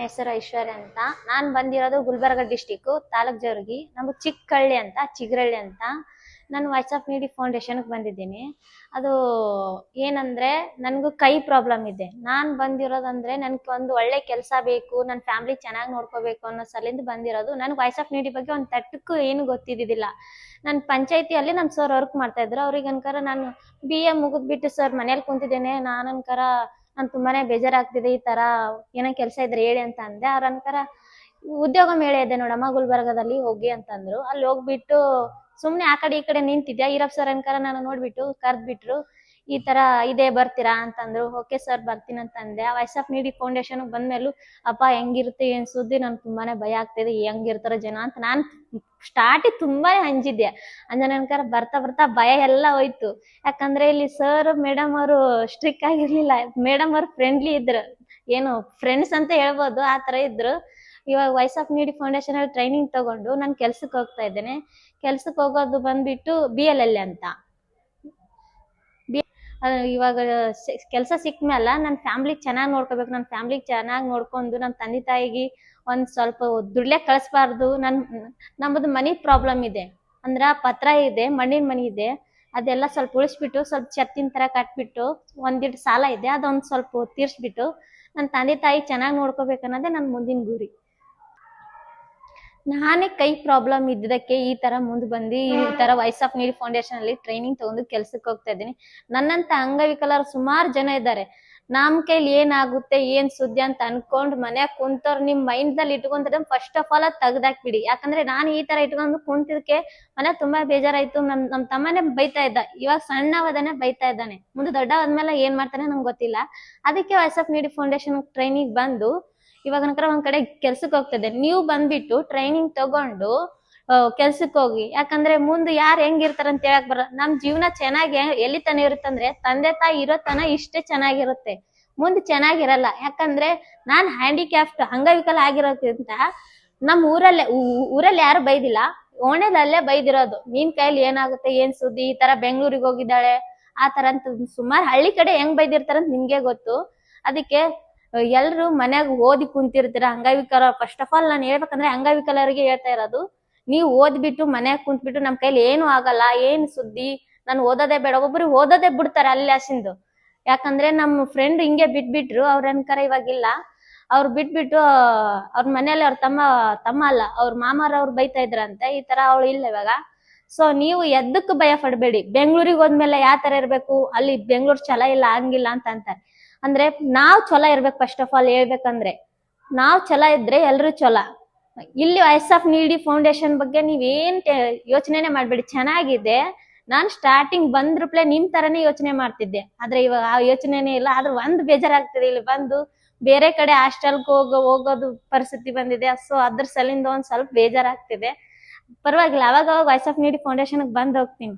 ಹೆಸರು ಐಶ್ವರ್ಯ ಅಂತ. ನಾನ್ ಬಂದಿರೋದು ಗುಲ್ಬರ್ಗ ಡಿಸ್ಟಿಕ್ ತಾಲೂಕ್ ಜವರ್ಗಿ. ನಮ್ದು ಚಿಕ್ಕಹಳ್ಳಿ ಅಂತ, ಚಿಗರಳ್ಳಿ ಅಂತ. ನಾನು ವಾಯ್ಸ್ ಆಫ್ ನೀಡಿ ಫೌಂಡೇಶನ್ಗೆ ಬಂದಿದ್ದೀನಿ. ಅದು ಏನಂದ್ರೆ ನನಗೂ ಕೈ ಪ್ರಾಬ್ಲಮ್ ಇದೆ. ನಾನ್ ಬಂದಿರೋದಂದ್ರೆ ನನ್ಗೆ ಒಂದು ಒಳ್ಳೆ ಕೆಲಸ ಬೇಕು, ನನ್ನ ಫ್ಯಾಮಿಲಿ ಚೆನ್ನಾಗಿ ನೋಡ್ಕೋಬೇಕು ಅನ್ನೋ ಸಲಿಂದ ಬಂದಿರೋದು. ನನ್ಗೆ ವಾಯ್ಸ್ ಆಫ್ ನೀಡಿ ಬಗ್ಗೆ ಒಂದು ತಟ್ಟಕ್ಕೂ ಏನು ಗೊತ್ತಿದ್ದಿದ್ದಿಲ್ಲ. ನಾನು ಪಂಚಾಯತಿಯಲ್ಲಿ ನಮ್ಮ ಸರ್ ವರ್ಕ್ ಮಾಡ್ತಾ ಇದ್ರು. ಅವ್ರಿಗೆ ಅನ್ಕರ ನಾನು BA ಮುಗಿದ್ಬಿಟ್ಟು ಸರ್ ಮನೇಲಿ ಕುಂತಿದ್ದೇನೆ, ನಾನು ಅನ್ಕರ ನಾನು ತುಂಬಾನೇ ಬೇಜಾರಾಗ್ತಿದೆ, ಈ ತರ ಏನೋ ಕೆಲಸ ಇದ್ರೆ ಹೇಳಿ ಅಂತ ಅಂದೆ. ಅವ್ರ ಅನ್ಕರ ಉದ್ಯೋಗ ಮೇಳ ಇದೆ ನೋಡಮ್ಮ ಗುಲ್ಬರ್ಗದಲ್ಲಿ, ಹೋಗಿ ಅಂತಂದ್ರು. ಅಲ್ಲಿ ಹೋಗ್ಬಿಟ್ಟು ಸುಮ್ನೆ ಆ ಕಡೆ ಈ ಕಡೆ ನಿಂತಿದ್ದೆ. ಈರಪ್ಪ ಸರ್ ಅನ್ಕರ ನಾನು ನೋಡ್ಬಿಟ್ಟು ಕರ್ದ್ಬಿಟ್ರು. ಈ ತರ ಇದೆ, ಬರ್ತೀರಾ ಅಂತಂದ್ರು. ಓಕೆ ಸರ್ ಬರ್ತೀನಿ ಅಂತ ಅಂದೆ. ವಾಯ್ಸ್ ಆಫ್ ನೀಡಿ ಫೌಂಡೇಶನ್ ಬಂದ್ಮೇಲೂ ಅಪ್ಪ ಹೆಂಗಿರುತ್ತೆ ಏನ್ ಸುದ್ದಿ, ನನ್ಗೆ ತುಂಬಾನೇ ಭಯ ಆಗ್ತಿದೆ, ಹೆಂಗಿರ್ತಾರ ಜನ ಅಂತ ನಾನ್ ಸ್ಟಾರ್ಟಿಂಗ್ ತುಂಬಾನೇ ಅಂಜಿದ್ದೆ. ಅಂಜನಕರ ಬರ್ತಾ ಬರ್ತಾ ಭಯ ಎಲ್ಲ ಹೋಯ್ತು. ಯಾಕಂದ್ರೆ ಇಲ್ಲಿ ಸರ್ ಮೇಡಮ್ ಅವರು ಸ್ಟ್ರಿಕ್ ಆಗಿರ್ಲಿಲ್ಲ, ಮೇಡಮ್ ಅವ್ರು ಫ್ರೆಂಡ್ಲಿ ಇದ್ರು, ಏನು ಫ್ರೆಂಡ್ಸ್ ಅಂತ ಹೇಳ್ಬೋದು, ಆ ತರ ಇದ್ರು. ಇವಾಗ ವಾಯ್ಸ್ ಆಫ್ ನೀಡಿ ಫೌಂಡೇಶನ್ ಅಲ್ಲಿ ಟ್ರೈನಿಂಗ್ ತಗೊಂಡು ನಾನು ಕೆಲ್ಸಕ್ಕೆ ಹೋಗ್ತಾ ಇದ್ದೇನೆ. ಕೆಲ್ಸಕ್ಕೆ ಹೋಗೋದು ಬಂದ್ಬಿಟ್ಟು BLL ಅಂತ. ಇವಾಗ ಕೆಲಸ ಸಿಕ್ಮೇಲೆ ನನ್ನ ಫ್ಯಾಮಿಲಿ ಚೆನ್ನಾಗಿ ನೋಡ್ಕೋಬೇಕು. ನನ್ನ ಫ್ಯಾಮಿಲಿ ಚೆನ್ನಾಗಿ ನೋಡ್ಕೊಂಡು ನನ್ನ ತಂದೆ ತಾಯಿಗೆ ಒಂದ್ ಸ್ವಲ್ಪ ದುಡ್ಲೆ ಕಳಿಸ್ಬಾರ್ದು. ನಮ್ಮದು ಮನಿ ಪ್ರಾಬ್ಲಮ್ ಇದೆ, ಅಂದ್ರ ಪತ್ರ ಇದೆ, ಮಣ್ಣಿನ ಮನಿ ಇದೆ. ಅದೆಲ್ಲ ಸ್ವಲ್ಪ ಉಳಿಸ್ಬಿಟ್ಟು ಸ್ವಲ್ಪ ಛತ್ತಿನ ತರ ಕಟ್ಬಿಟ್ಟು ಒಂದಿಟ್ಟು ಸಾಲ ಇದೆ, ಅದೊಂದ್ ಸ್ವಲ್ಪ ತೀರ್ಸ್ಬಿಟ್ಟು ನನ್ನ ತಂದೆ ತಾಯಿ ಚೆನ್ನಾಗಿ ನೋಡ್ಕೋಬೇಕನ್ನೋದೇ ನನ್ನ ಮುಂದಿನ ಗುರಿ. ನಾನೇ ಕೈ ಪ್ರಾಬ್ಲಮ್ ಇದ್ದದಕ್ಕೆ ಈ ತರ ಮುಂದೆ ಬಂದು ಈ ತರ ವಾಯ್ಸ್ ಆಫ್ ನೀಡಿ ಫೌಂಡೇಶನ್ ಅಲ್ಲಿ ಟ್ರೈನಿಂಗ್ ತಗೊಂಡು ಕೆಲ್ಸಕ್ಕೆ ಹೋಗ್ತಾ ಇದ್ದೀನಿ. ನನ್ನಂತ ಅಂಗವಿಕಲರು ಸುಮಾರು ಜನ ಇದ್ದಾರೆ. ನಮ್ ಕೈಲಿ ಏನಾಗುತ್ತೆ ಏನ್ ಸುದ್ದಿ ಅಂತ ಅನ್ಕೊಂಡ್ ಮನ್ಯಾಗ ಕುಂತವ್ರು ನಿಮ್ ಮೈಂಡ್ ದಲ್ಲಿ ಇಟ್ಕೊಂಡ್ರೆ ಫಸ್ಟ್ ಆಫ್ ಆಲ್ ತೆಗ್ದಾಕ್ಬಿಡಿ. ಯಾಕಂದ್ರೆ ನಾನು ಈ ತರ ಇಟ್ಕೊಂಡು ಕುಂತಿದ್ಕೆ ಮನೆ ತುಂಬಾ ಬೇಜಾರಾಯ್ತು. ನಮ್ ತಮ್ಮನೇ ಬೈತಾ ಇದ್ದ, ಇವಾಗ ಸಣ್ಣವದನೆ ಬೈತಾ ಇದ್ದಾನೆ, ಮುಂದೆ ದೊಡ್ಡ ಆದ್ಮೇಲೆ ಏನ್ ಮಾಡ್ತಾನೆ ನಂಗೆ ಗೊತ್ತಿಲ್ಲ. ಅದಕ್ಕೆ ವಾಯ್ಸ್ ಆಫ್ ನೀಡಿ ಫೌಂಡೇಶನ್ ಟ್ರೈನಿಂಗ್ ಬಂದು ಇವಾಗ ನನ್ಕರ ಒಂದ್ ಕಡೆ ಕೆಲ್ಸಕ್ಕೆ ಹೋಗ್ತದೆ. ನೀವು ಬಂದ್ಬಿಟ್ಟು ಟ್ರೈನಿಂಗ್ ತಗೊಂಡು ಕೆಲ್ಸಕ್ಕೆ ಹೋಗಿ. ಯಾಕಂದ್ರೆ ಮುಂದೆ ಯಾರು ಹೆಂಗಿರ್ತಾರ ಅಂತ ಹೇಳಕ್ ಬರ. ನಮ್ ಜೀವನ ಚೆನ್ನಾಗಿ ಎಲ್ಲಿ ತನ ಇರುತ್ತಂದ್ರೆ ತಂದೆ ತಾಯಿ ಇರೋ ತನ ಇಷ್ಟೇ ಚೆನ್ನಾಗಿರುತ್ತೆ, ಮುಂದೆ ಚೆನ್ನಾಗಿರಲ್ಲ. ಯಾಕಂದ್ರೆ ನಾನ್ ಹ್ಯಾಂಡಿಕ್ಯಾಪ್ಟ್ ಅಂಗವಿಕಲ ಆಗಿರೋದ್ರಿಂದ ನಮ್ ಊರಲ್ಲಿ ಯಾರು ಬೈದಿಲ್ಲ, ಓಣೆದಲ್ಲೇ ಬೈದಿರೋದು. ನಿನ್ ಕೈಲಿ ಏನಾಗುತ್ತೆ ಏನ್ ಸುದ್ದಿ, ಈ ತರ ಬೆಂಗಳೂರಿಗೆ ಹೋಗಿದ್ದಾಳೆ ಆ ತರ ಅಂತ ಸುಮಾರು ಹಳ್ಳಿ ಕಡೆ ಹೆಂಗ್ ಬೈದಿರ್ತಾರಂತ ನಿಮ್ಗೆ ಗೊತ್ತು. ಅದಕ್ಕೆ ಎಲ್ರು ಮನ್ಯಾಗ ಓದಿ ಕುಂತಿರ್ತೀರ ಅಂಗವಿಕಲ. ಫಸ್ಟ್ ಆಫ್ ಆಲ್ ನಾನು ಹೇಳ್ಬೇಕಂದ್ರೆ ಅಂಗವಿಕಲರಿಗೆ ಹೇಳ್ತಾ ಇರೋದು, ನೀವು ಓದ್ಬಿಟ್ಟು ಮನ್ಯಾಗ ಕುಂತ್ಬಿಟ್ಟು ನಮ್ ಕೈಲಿ ಏನು ಆಗಲ್ಲ, ಏನ್ ಸುದ್ದಿ, ನಾನು ಓದೋದೇ ಬೇಡ. ಒಬ್ರು ಓದೋದೇ ಬಿಡ್ತಾರೆ ಅಲ್ಲಿ ಹಸಿಂದು. ಯಾಕಂದ್ರೆ ನಮ್ಮ ಫ್ರೆಂಡ್ ಹಿಂಗೆ ಬಿಟ್ಬಿಟ್ರು. ಅವ್ರ ಅನ್ಕರ ಇವಾಗಿಲ್ಲ. ಅವ್ರು ಬಿಟ್ಬಿಟ್ಟು ಅವ್ರ ಮನೇಲಿ ಅವ್ರ ತಮ್ಮ ಅಲ್ಲ ಅವ್ರ ಮಾಮಾರವ್ರು ಬೈತಾ ಇದ್ರಂತೆ, ಈ ತರ ಅವಳು ಇಲ್ಲ ಇವಾಗ. ಸೊ ನೀವು ಎದ್ದಕ್ಕೆ ಭಯ ಪಡ್ಬೇಡಿ. ಬೆಂಗ್ಳೂರಿಗೆ ಹೋದ್ಮೇಲೆ ಯಾವ ತರ ಇರ್ಬೇಕು, ಅಲ್ಲಿ ಬೆಂಗ್ಳೂರ್ ಚಲೋ ಇಲ್ಲ ಹಂಗಿಲ್ಲ ಅಂತ ಅಂತಾರೆ. ಅಂದ್ರೆ ನಾವ್ ಚಲೋ ಇರ್ಬೇಕು. ಫಸ್ಟ್ ಆಫ್ ಆಲ್ ಹೇಳ್ಬೇಕಂದ್ರೆ ನಾವ್ ಚಲೋ ಇದ್ರೆ ಎಲ್ರು ಚಲೋ. ಇಲ್ಲಿ ವಾಯ್ಸ್ ಆಫ್ ನೀಡಿ ಫೌಂಡೇಶನ್ ಬಗ್ಗೆ ನೀವೇನ್ ಯೋಚನೆನೆ ಮಾಡ್ಬೇಡಿ, ಚೆನ್ನಾಗಿದೆ. ನಾನ್ ಸ್ಟಾರ್ಟಿಂಗ್ ಬಂದ್ರಪ್ಲೆ ನಿಮ್ ತರನೇ ಯೋಚನೆ ಮಾಡ್ತಿದ್ದೆ, ಆದ್ರೆ ಇವಾಗ ಆ ಯೋಚನೆನೇ ಇಲ್ಲ. ಆದ್ರೆ ಒಂದ್ ಬೇಜಾರಾಗ್ತದೆ, ಇಲ್ಲಿ ಬಂದು ಬೇರೆ ಕಡೆ ಹಾಸ್ಟೆಲ್ಗೆ ಹೋಗೋದು ಪರಿಸ್ಥಿತಿ ಬಂದಿದೆ. ಸೊ ಅದ್ರ ಸಲಿಂದ ಒಂದ್ ಸ್ವಲ್ಪ ಬೇಜಾರಾಗ್ತಿದೆ. ಪರವಾಗಿಲ್ಲ, ಅವಾಗ ವಾಯ್ಸ್ ಆಫ್ ನೀಡಿ ಫೌಂಡೇಶನ್ ಬಂದ್ ಹೋಗ್ತೀನಿ.